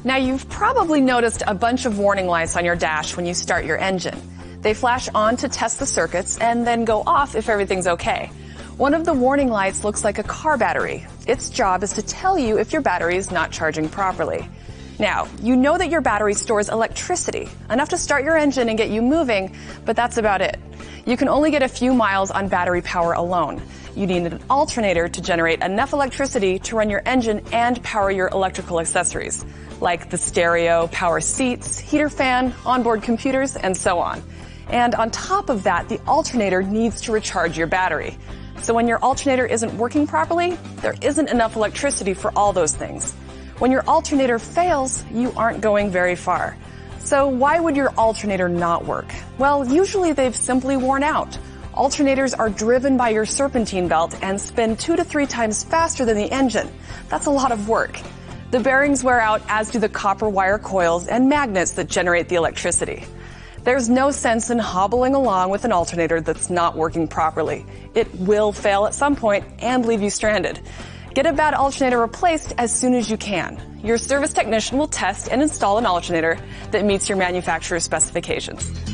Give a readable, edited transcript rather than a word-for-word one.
Now, you've probably noticed a bunch of warning lights on your dash when you start your engine. They flash on to test the circuits and then go off if everything's okay. One of the warning lights looks like a car battery. Its job is to tell you if your battery is not charging properly. Now, you know that your battery stores electricity, enough to start your engine and get you moving, but that's about it. You can only get a few miles on battery power alone. You need an alternator to generate enough electricity to run your engine and power your electrical accessories, like the stereo, power seats, heater fan, onboard computers, and so on. And on top of that, the alternator needs to recharge your battery. So when your alternator isn't working properly, there isn't enough electricity for all those things. When your alternator fails, you aren't going very far. So why would your alternator not work? Well, usually they've simply worn out. Alternators are driven by your serpentine belt and spin 2 to 3 times faster than the engine. That's a lot of work. The bearings wear out, as do the copper wire coils and magnets that generate the electricity. There's no sense in hobbling along with an alternator that's not working properly. It will fail at some point and leave you stranded. Get a bad alternator replaced as soon as you can. Your service technician will test and install an alternator that meets your manufacturer's specifications.